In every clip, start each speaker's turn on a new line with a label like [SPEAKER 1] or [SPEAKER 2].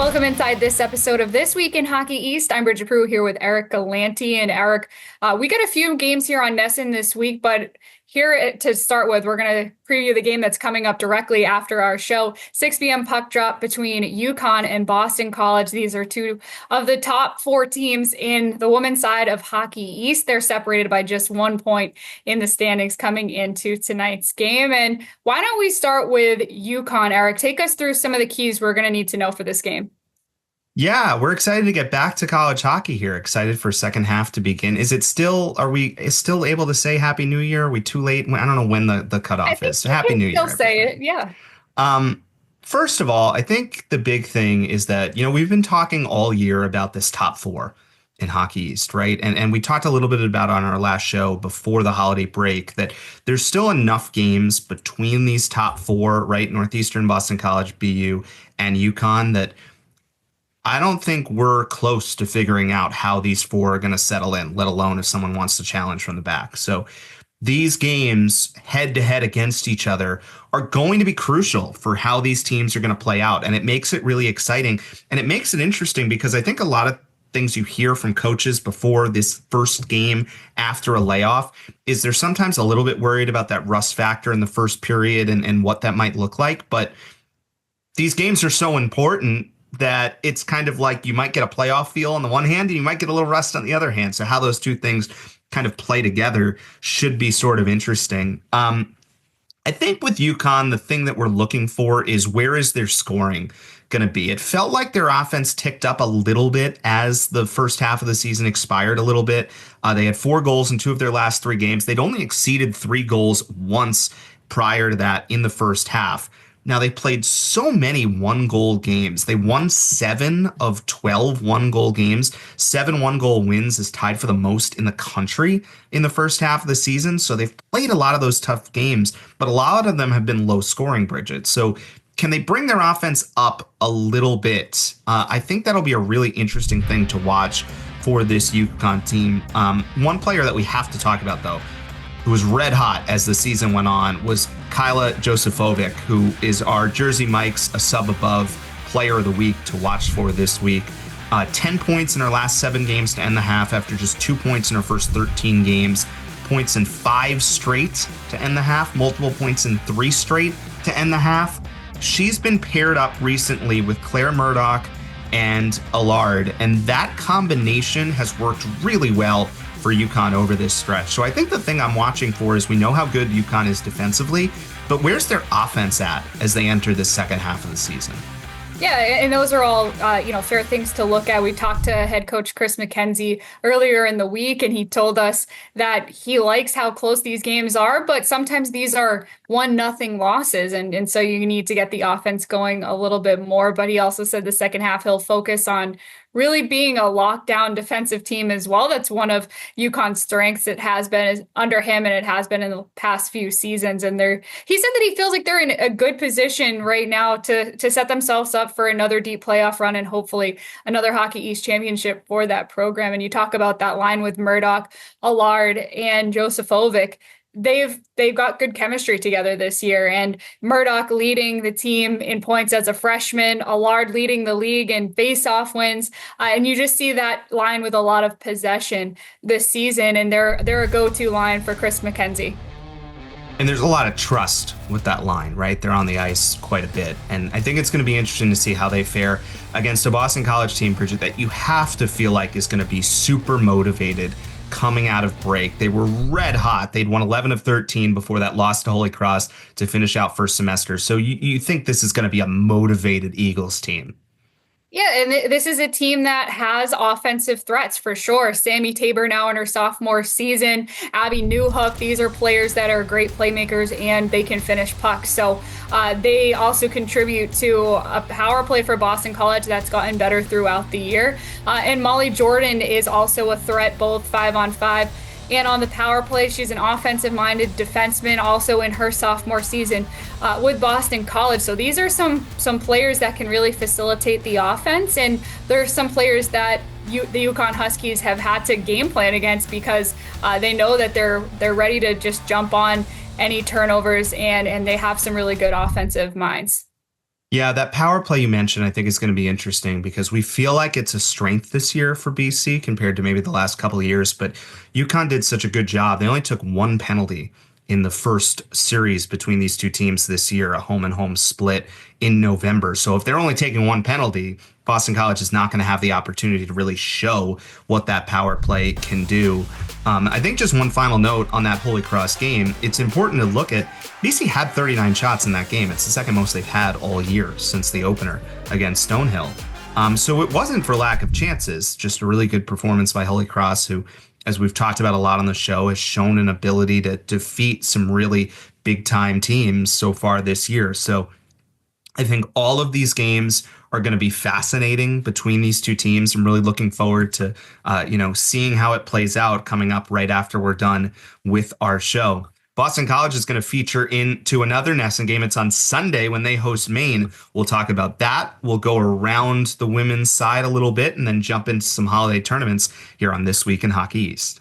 [SPEAKER 1] Welcome inside this episode of This Week in Hockey East. I'm Bridget Prue here with Eric Galanti. And Eric, we got a few games here on NESN this week, but here to start with, we're going to preview the game that's coming up directly after our show. 6 p.m. puck drop between Yukon and Boston College. These are two of the top four teams in the women's side of Hockey East. They're separated by just 1 point in the standings coming into tonight's game. And why don't we start with Yukon, Eric? Take us through some of the keys we're going to need to know for this game.
[SPEAKER 2] Yeah, we're excited to get back to college hockey here. Excited for second half to begin. Are we still able to say Happy New Year? Are we too late? I don't know when the cutoff is. So Happy New Year.
[SPEAKER 1] Still say it, yeah.
[SPEAKER 2] First of all, I think the big thing is that, we've been talking all year about this top four in Hockey East, right? And we talked a little bit about on our last show before the holiday break that there's still enough games between these top four, right? Northeastern, Boston College, BU, and Yukon that I don't think we're close to figuring out how these four are going to settle in, let alone if someone wants to challenge from the back. So these games head to head against each other are going to be crucial for how these teams are going to play out. And it makes it really exciting. And it makes it interesting because I think a lot of things you hear from coaches before this first game after a layoff is they're sometimes a little bit worried about that rust factor in the first period and what that might look like. But these games are so important that it's kind of like you might get a playoff feel on the one hand and you might get a little rust on the other hand. So how those two things kind of play together should be sort of interesting. I think with Yukon, the thing that we're looking for is where is their scoring going to be? It felt like their offense ticked up a little bit as the first half of the season expired a little bit. They had 4 goals in 2 of their last 3 games. They'd only exceeded 3 goals once prior to that in the first half. Now, they played so many one-goal games. They won 7 of 12 one-goal games. 7 one-goal wins is tied for the most in the country in the first half of the season. So they've played a lot of those tough games, but a lot of them have been low-scoring, Bridget. So can they bring their offense up a little bit? I think that'll be a really interesting thing to watch for this Yukon team. One player that we have to talk about, though, who was red hot as the season went on, was Kyla Josefovic, who is our Jersey Mike's a sub above player of the week to watch for this week. 10 points in her last 7 games to end the half after just 2 points in her first 13 games. Points in 5 straight to end the half, multiple points in 3 straight to end the half. She's been paired up recently with Claire Murdoch and Allard, and that combination has worked really well for Yukon over this stretch. So I think the thing I'm watching for is we know how good Yukon is defensively, but where's their offense at as they enter the second half of the season?
[SPEAKER 1] Yeah, and those are all, fair things to look at. We talked to head coach Chris McKenzie earlier in the week, and he told us that he likes how close these games are, but sometimes these are 1-0 losses, and so you need to get the offense going a little bit more. But he also said the second half he'll focus on really being a lockdown defensive team as well. That's one of Yukon's strengths. It has been under him, and it has been in the past few seasons. And he said that he feels like they're in a good position right now to set themselves up for another deep playoff run and hopefully another Hockey East championship for that program. And you talk about that line with Murdoch, Allard, and Josefovic. They've got good chemistry together this year, and Murdoch leading the team in points as a freshman, Allard leading the league in face-off wins, and you just see that line with a lot of possession this season, and they're a go-to line for Chris McKenzie.
[SPEAKER 2] And there's a lot of trust with that line, right? They're on the ice quite a bit, and I think it's going to be interesting to see how they fare against a Boston College team, Bridget, that you have to feel like is going to be super motivated coming out of break. They were red hot. They'd won 11 of 13 before that loss to Holy Cross to finish out first semester. So you think this is going to be a motivated Eagles team?
[SPEAKER 1] Yeah, and this is a team that has offensive threats for sure. Sammy Tabor now in her sophomore season, Abby Newhook. These are players that are great playmakers and they can finish pucks. So they also contribute to a power play for Boston College that's gotten better throughout the year. And Molly Jordan is also a threat, both 5-on-5 and on the power play. She's an offensive-minded defenseman also in her sophomore season with Boston College. So these are some players that can really facilitate the offense, and there are some players that the Yukon Huskies have had to game plan against because they know that they're ready to just jump on any turnovers, and they have some really good offensive minds.
[SPEAKER 2] Yeah, that power play you mentioned, I think is going to be interesting because we feel like it's a strength this year for BC compared to maybe the last couple of years. But Yukon did such a good job. They only took one penalty in the first series between these two teams this year, a home and home split in November. So if they're only taking one penalty, Boston College is not going to have the opportunity to really show what that power play can do. I think just one final note on that Holy Cross game, it's important to look at BC had 39 shots in that game. It's the second most they've had all year since the opener against Stonehill. So it wasn't for lack of chances, just a really good performance by Holy Cross, who, as we've talked about a lot on the show, has shown an ability to defeat some really big time teams so far this year. So I think all of these games are going to be fascinating between these two teams. I'm really looking forward to, seeing how it plays out coming up right after we're done with our show. Boston College is going to feature into another NESN game. It's on Sunday when they host Maine. We'll talk about that. We'll go around the women's side a little bit and then jump into some holiday tournaments here on This Week in Hockey East.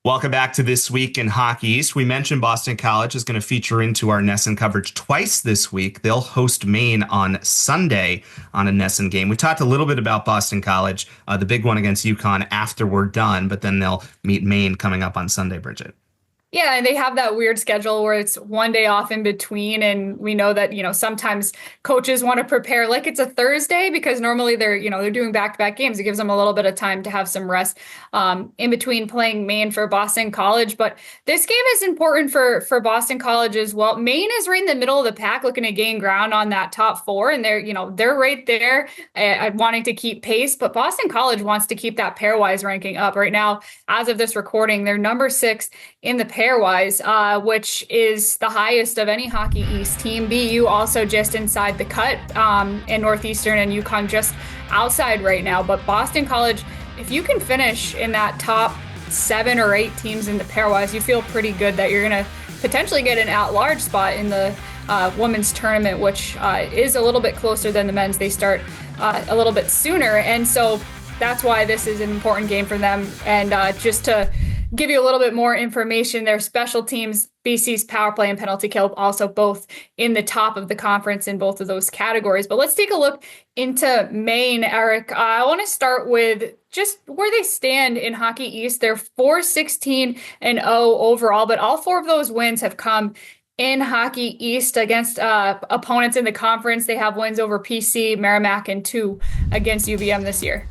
[SPEAKER 2] Welcome back to This Week in Hockey East. We mentioned Boston College is going to feature into our NESN coverage twice this week. They'll host Maine on Sunday on a NESN game. We talked a little bit about Boston College, the big one against Yukon after we're done, but then they'll meet Maine coming up on Sunday, Bridget.
[SPEAKER 1] Yeah, and they have that weird schedule where it's one day off in between. And we know that, sometimes coaches want to prepare like it's a Thursday because normally they're doing back-to-back games. It gives them a little bit of time to have some rest in between playing Maine for Boston College. But this game is important for Boston College as well. Maine is right in the middle of the pack looking to gain ground on that top four. And they're right there wanting to keep pace. But Boston College wants to keep that pairwise ranking up right now. As of this recording, they're number 6 in the pairwise, which is the highest of any Hockey East team. BU also just inside the cut, and Northeastern and Yukon just outside right now. But Boston College, if you can finish in that top 7 or 8 teams in the pairwise, you feel pretty good that you're going to potentially get an at-large spot in the women's tournament, which is a little bit closer than the men's. They start a little bit sooner, and so that's why this is an important game for them. And just to give you a little bit more information, their special teams, BC's power play and penalty kill, also both in the top of the conference in both of those categories. But let's take a look into Maine, Eric. I want to start with just where they stand in Hockey East. They're 4-16-0 overall, but all 4 of those wins have come in Hockey East against opponents in the conference. They have wins over PC, Merrimack, and 2 against UVM this year.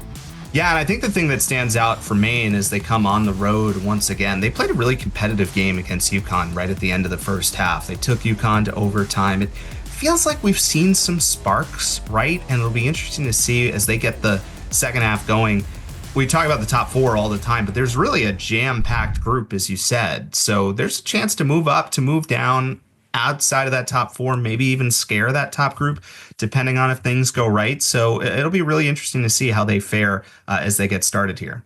[SPEAKER 2] Yeah, and I think the thing that stands out for Maine is they come on the road once again. They played a really competitive game against Yukon right at the end of the first half. They took Yukon to overtime. It feels like we've seen some sparks, right? And it'll be interesting to see as they get the second half going. We talk about the top 4 all the time, but there's really a jam-packed group, as you said. So there's a chance to move up, to move down outside of that top 4, maybe even scare that top group, depending on if things go right. So it'll be really interesting to see how they fare as they get started here.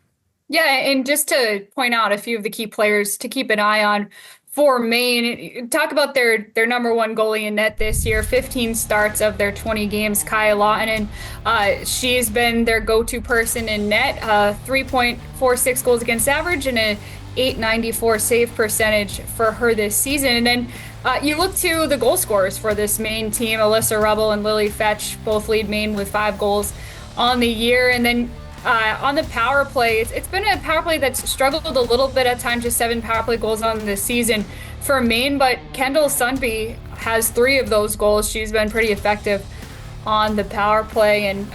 [SPEAKER 1] Yeah, and just to point out a few of the key players to keep an eye on for Maine, talk about their number 1 goalie in net this year, 15 starts of their 20 games, Kaya Lahtinen. She's been their go-to person in net, 3.46 goals against average and a .894 save percentage for her this season. And then you look to the goal scorers for this Maine team. Alyssa Rubble and Lily Fetch both lead Maine with 5 goals on the year. And then on the power play, it's been a power play that's struggled a little bit at times, just 7 power play goals on this season for Maine. But Kendall Sundby has 3 of those goals. She's been pretty effective on the power play. And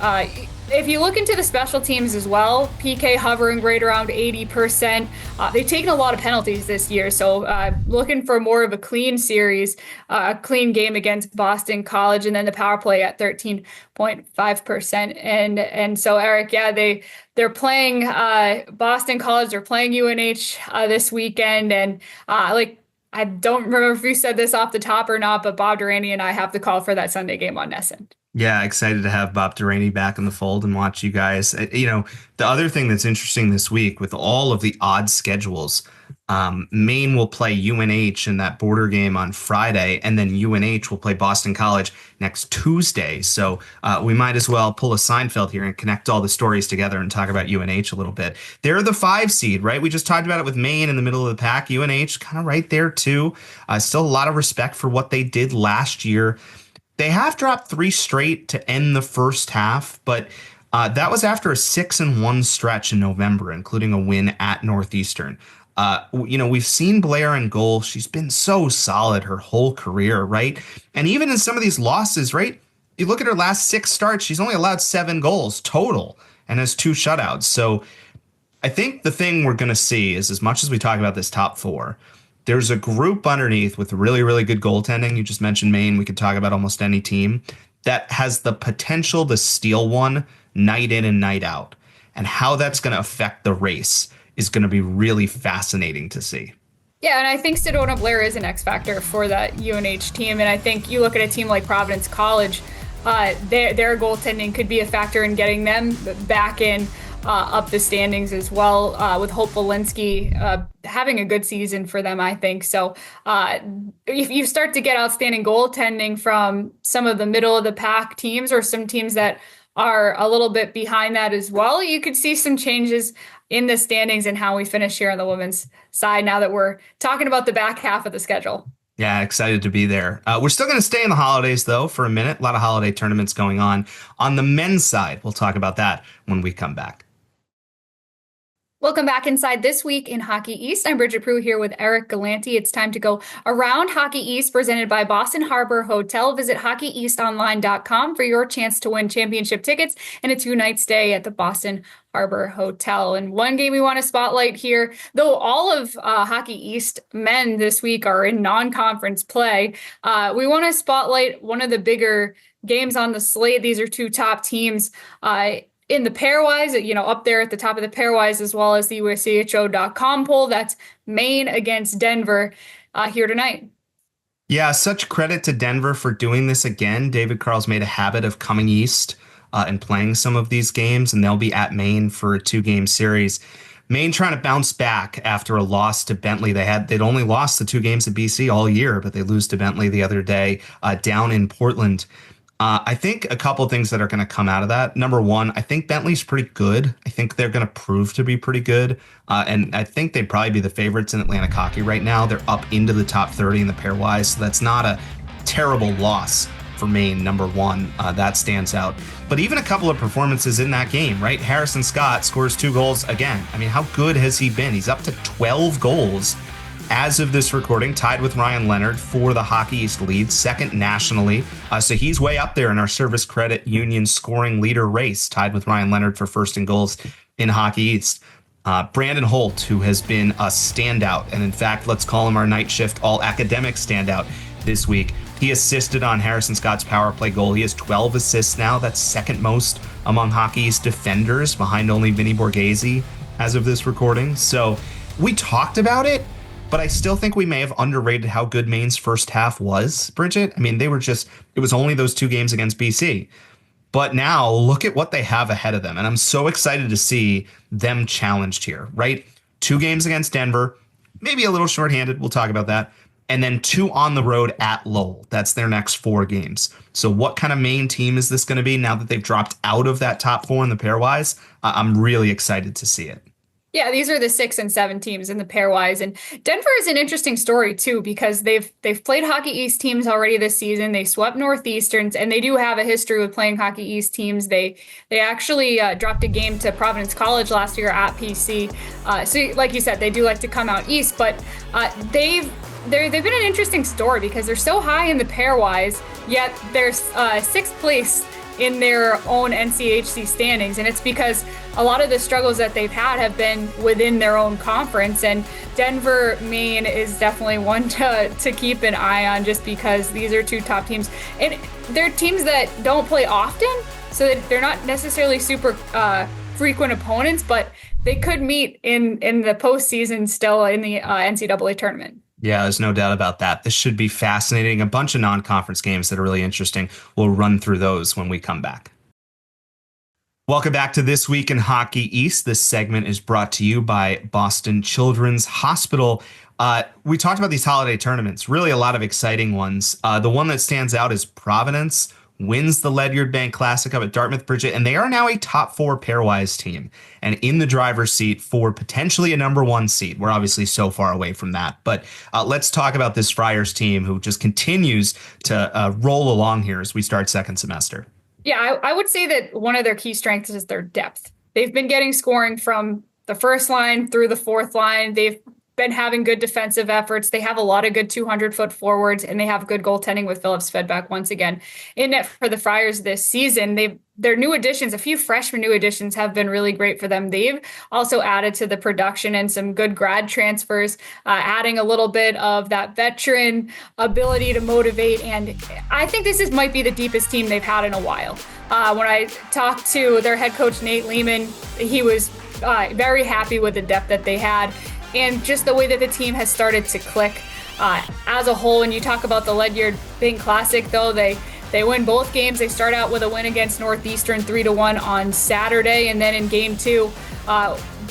[SPEAKER 1] if you look into the special teams as well, PK hovering right around 80%. They've taken a lot of penalties this year, so looking for more of a clean series, a clean game against Boston College, and then the power play at 13.5%. And so, Eric, yeah, they're playing Boston College. They're playing UNH this weekend, and I don't remember if you said this off the top or not, but Bob Durrani and I have the call for that Sunday game on NESN.
[SPEAKER 2] Yeah, excited to have Bob Durrani back in the fold and watch you guys. The other thing that's interesting this week with all of the odd schedules, Maine will play UNH in that border game on Friday, and then UNH will play Boston College next Tuesday. So we might as well pull a Seinfeld here and connect all the stories together and talk about UNH a little bit. They're the 5 seed, right? We just talked about it with Maine in the middle of the pack. UNH kind of right there too. Still a lot of respect for what they did last year. They have dropped three straight to end the first half, but that was after a 6-1 stretch in November, including a win at Northeastern. We've seen Blair in goal. She's been so solid her whole career, right? And even in some of these losses, right? You look at her last six starts, she's only allowed 7 goals total and has two shutouts. So I think the thing we're going to see is as much as we talk about this top four, there's a group underneath with really, really good goaltending. You just mentioned Maine. We could talk about almost any team that has the potential to steal one night in and night out. And how that's going to affect the race is going to be really fascinating to see.
[SPEAKER 1] Yeah, and I think Sedona Blair is an X factor for that UNH team. And I think you look at a team like Providence College, their goaltending could be a factor in getting them back in up the standings as well, with Hope Walensky having a good season for them, I think. So if you start to get outstanding goaltending from some of the middle of the pack teams or some teams that are a little bit behind that as well, you could see some changes in the standings and how we finish here on the women's side now that we're talking about the back half of the schedule.
[SPEAKER 2] Yeah, excited to be there. We're still going to stay in the holidays, though, for a minute. A lot of holiday tournaments going on. On the men's side, we'll talk about that when we come back.
[SPEAKER 1] Welcome back inside This Week in Hockey East. I'm Bridget Prue here with Eric Galanti. It's time to go around Hockey East, presented by Boston Harbor Hotel. Visit hockeyeastonline.com for your chance to win championship tickets and a 2-night stay at the Boston Harbor Hotel. And one game we want to spotlight here, though all of Hockey East men this week are in non-conference play, we want to spotlight one of the bigger games on the slate. These are two top teams in the pairwise, up there at the top of the pairwise, as well as the USCHO.com poll. That's Maine against Denver here tonight.
[SPEAKER 2] Yeah, such credit to Denver for doing this again. David Carl's made a habit of coming east and playing some of these games, and they'll be at Maine for a 2-game series. Maine trying to bounce back after a loss to Bentley. They'd only lost the 2 games at BC all year, but they lose to Bentley the other day down in Portland. I think a couple of things that are going to come out of that. Number one, I think Bentley's pretty good. I think they're going to prove to be pretty good. And I think they'd probably be the favorites in Atlantic hockey right now. They're up into the top 30 in the pairwise. So that's not a terrible loss for Maine, number one. That stands out. But even a couple of performances in that game, right? Harrison Scott scores 2 goals again. I mean, how good has he been? He's up to 12 goals as of this recording, tied with Ryan Leonard for the Hockey East lead, second nationally. So he's way up there in our Service Credit Union scoring leader race, tied with Ryan Leonard for first in goals in Hockey East. Brandon Holt, who has been a standout, and in fact, let's call him our night shift all-academic standout this week. He assisted on Harrison Scott's power play goal. He has 12 assists now. That's second most among Hockey East defenders, behind only Vinny Borghese as of this recording. So we talked about it, but I still think we may have underrated how good Maine's first half was, Bridget. I mean, it was only those 2 games against BC. But now look at what they have ahead of them. And I'm so excited to see them challenged here, right? 2 games against Denver, maybe a little shorthanded. We'll talk about that. And then 2 on the road at Lowell. That's their next 4 games. So what kind of Maine team is this going to be now that they've dropped out of that top 4 in the pairwise? I'm really excited to see it.
[SPEAKER 1] Yeah, these are the 6 and 7 teams in the pairwise, and Denver is an interesting story too because they've played Hockey East teams already this season. They swept Northeasterns, and they do have a history with playing Hockey East teams. They actually dropped a game to Providence College last year at PC. So, like you said, they do like to come out east, but they've been an interesting story because they're so high in the pairwise, yet they're 6th place in their own NCHC standings. And it's because a lot of the struggles that they've had have been within their own conference. And Denver, Maine is definitely one to keep an eye on just because these are 2 top teams. And they're teams that don't play often, so that they're not necessarily super frequent opponents, but they could meet in the postseason still in the NCAA tournament.
[SPEAKER 2] Yeah, there's no doubt about that. This should be fascinating. A bunch of non-conference games that are really interesting. We'll run through those when we come back. Welcome back to This Week in Hockey East. This segment is brought to you by Boston Children's Hospital. We talked about these holiday tournaments, really a lot of exciting ones. The one that stands out is Providence wins the Ledyard Bank Classic up at Dartmouth Bridget, and they are now a top 4 pairwise team and in the driver's seat for potentially a number 1 seat. We're obviously so far away from that, but let's talk about this Friars team who just continues to roll along here as we start second semester.
[SPEAKER 1] Yeah, I would say that one of their key strengths is their depth. They've been getting scoring from the first line through the fourth line. They've been having good defensive efforts. They have a lot of good 200-foot forwards, and they have good goaltending with Philip Svedback once again in net for the Friars this season. Their new additions, a few freshman new additions, have been really great for them. They've also added to the production and some good grad transfers, adding a little bit of that veteran ability to motivate. And I think this might be the deepest team they've had in a while. When I talked to their head coach, Nate Lehman, he was very happy with the depth that they had and just the way that the team has started to click as a whole. And you talk about the Ledyard Bank Classic, though, they win both games. They start out with a win against Northeastern 3-1 on Saturday, and then in game 2,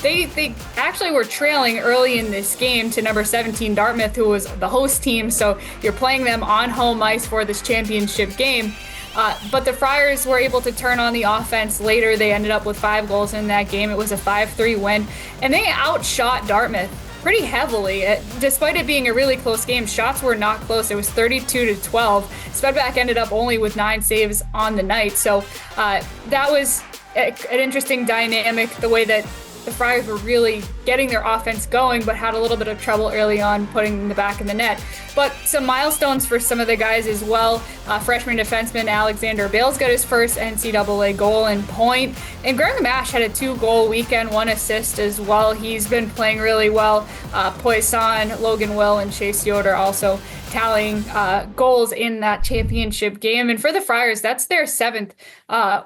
[SPEAKER 1] they actually were trailing early in this game to number 17 Dartmouth, who was the host team. So you're playing them on home ice for this championship game. But the Friars were able to turn on the offense later. They ended up with 5 goals in that game. It was a 5-3 win, and they outshot Dartmouth pretty heavily. Despite it being a really close game, shots were not close. It was 32-12. Svedback ended up only with 9 saves on the night. So that was an interesting dynamic, the way that the Friars were really getting their offense going, but had a little bit of trouble early on putting the back in the net. But some milestones for some of the guys as well. Freshman defenseman Alexander Bales got his first NCAA goal and point. And Greg Mash had a 2-goal weekend, 1 assist as well. He's been playing really well. Poisson, Logan Will, and Chase Yoder also tallying goals in that championship game. And for the Friars, that's their 7th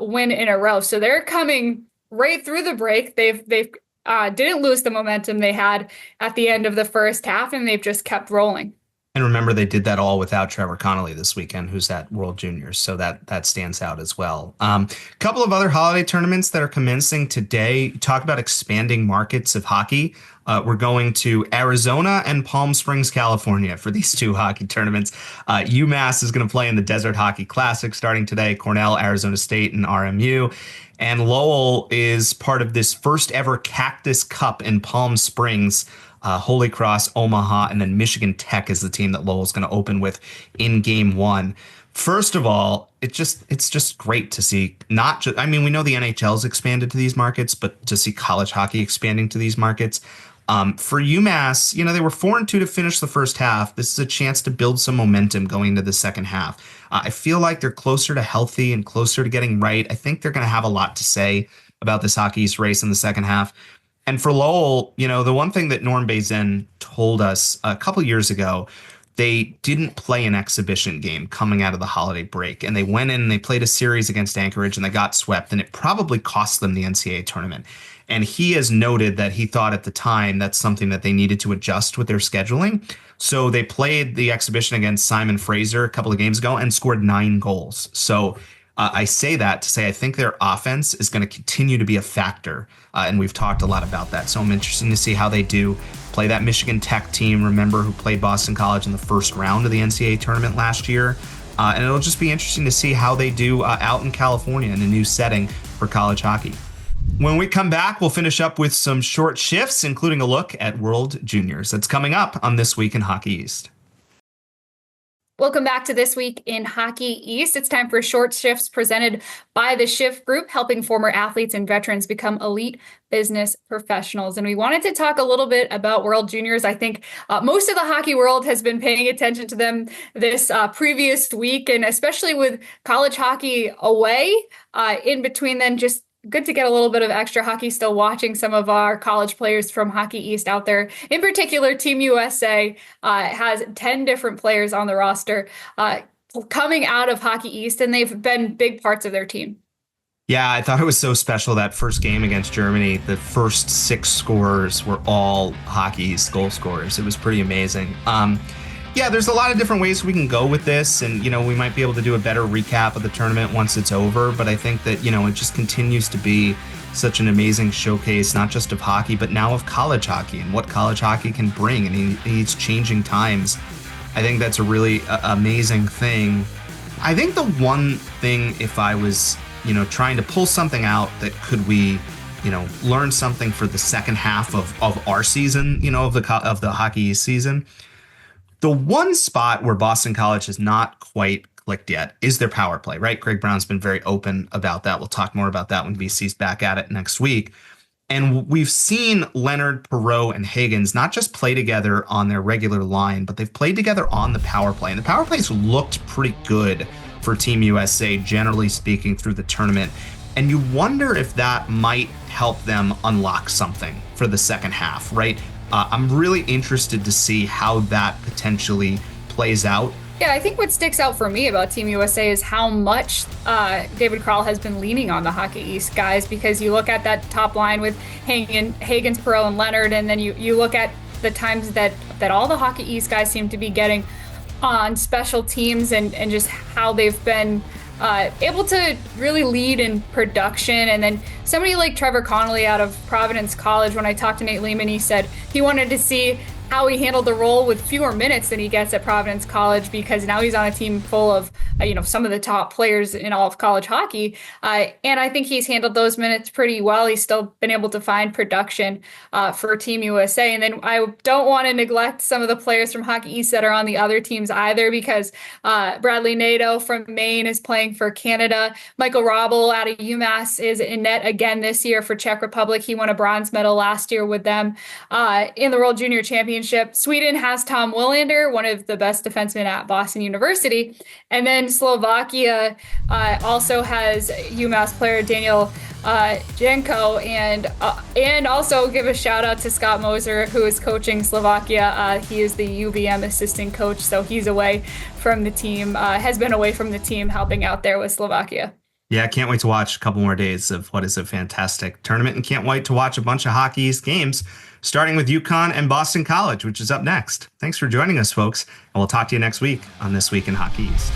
[SPEAKER 1] win in a row. So they're coming right through the break. They've didn't lose the momentum they had at the end of the first half, and they've just kept rolling.
[SPEAKER 2] And remember, they did that all without Trevor Connolly this weekend, who's at World Juniors, so that stands out as well. A couple of other holiday tournaments that are commencing today. Talk about expanding markets of hockey. We're going to Arizona and Palm Springs, California for these 2 hockey tournaments. UMass is going to play in the Desert Hockey Classic starting today. Cornell, Arizona State, and RMU. And Lowell is part of this first ever Cactus Cup in Palm Springs. Holy Cross, Omaha, and then Michigan Tech is the team that Lowell's going to open with in game 1. First of all, it's just great to see, not just, I mean, we know the NHL's expanded to these markets, but to see college hockey expanding to these markets. For UMass, they were 4-2 to finish the first half. This is a chance to build some momentum going into the second half. I feel like they're closer to healthy and closer to getting right. I think they're going to have a lot to say about this Hockey East race in the second half. And for Lowell, the one thing that Norm Bazin told us a couple years ago, they didn't play an exhibition game coming out of the holiday break. And they went in and they played a series against Anchorage and they got swept. And it probably cost them the NCAA tournament. And he has noted that he thought at the time that's something that they needed to adjust with their scheduling. So they played the exhibition against Simon Fraser a couple of games ago and scored 9 goals. So I say that to say I think their offense is going to continue to be a factor. And we've talked a lot about that. So I'm interested to see how they do play that Michigan Tech team, remember, who played Boston College in the first round of the NCAA tournament last year. And it'll just be interesting to see how they do out in California in a new setting for college hockey. When we come back, we'll finish up with some short shifts, including a look at World Juniors. That's coming up on This Week in Hockey East.
[SPEAKER 1] Welcome back to This Week in Hockey East. It's time for short shifts presented by the Shift Group, helping former athletes and veterans become elite business professionals. And we wanted to talk a little bit about World Juniors. I think most of the hockey world has been paying attention to them this previous week, and especially with college hockey away in between then, just good to get a little bit of extra hockey still watching some of our college players from Hockey East out there. In particular, Team USA has 10 different players on the roster coming out of Hockey East, and they've been big parts of their team.
[SPEAKER 2] Yeah, I thought it was so special that first game against Germany. The first 6 scorers were all Hockey East goal scorers. It was pretty amazing. Yeah, there's a lot of different ways we can go with this, and we might be able to do a better recap of the tournament once it's over, but I think that it just continues to be such an amazing showcase, not just of hockey, but now of college hockey and what college hockey can bring in these changing times. I think that's a really amazing thing I think the one thing, if I was, trying to pull something out that could we, learn something for the second half of our season, of the Hockey East season, the one spot where Boston College has not quite clicked yet is their power play, right? Greg Brown's been very open about that. We'll talk more about that when BC's back at it next week. And we've seen Leonard, Perreault, and Higgins not just play together on their regular line, but they've played together on the power play. And the power plays looked pretty good for Team USA, generally speaking, through the tournament. And you wonder if that might help them unlock something for the second half, right? I'm really interested to see how that potentially plays out.
[SPEAKER 1] Yeah, I think what sticks out for me about Team USA is how much David Krall has been leaning on the Hockey East guys, because you look at that top line with Higgins, Perreault, and Leonard, and then you look at the times that all the Hockey East guys seem to be getting on special teams, and just how they've been able to really lead in production. And then somebody like Trevor Connolly out of Providence College, when I talked to Nate Lehman, he said he wanted to see how he handled the role with fewer minutes than he gets at Providence College, because now he's on a team full of, some of the top players in all of college hockey. And I think he's handled those minutes pretty well. He's still been able to find production for Team USA. And then I don't want to neglect some of the players from Hockey East that are on the other teams either, because Bradley Nadeau from Maine is playing for Canada. Michael Robel out of UMass is in net again this year for Czech Republic. He won a bronze medal last year with them in the World Junior Championship. Sweden has Tom Willander, one of the best defensemen at Boston University. And then Slovakia also has UMass player Daniel Jenko, and also give a shout out to Scott Moser, who is coaching Slovakia. He is the UVM assistant coach, so he's away from the team, has been away from the team helping out there with Slovakia.
[SPEAKER 2] Yeah, can't wait to watch a couple more days of what is a fantastic tournament, and can't wait to watch a bunch of Hockey East games, starting with Yukon and Boston College, which is up next. Thanks for joining us, folks, and we'll talk to you next week on This Week in Hockey East.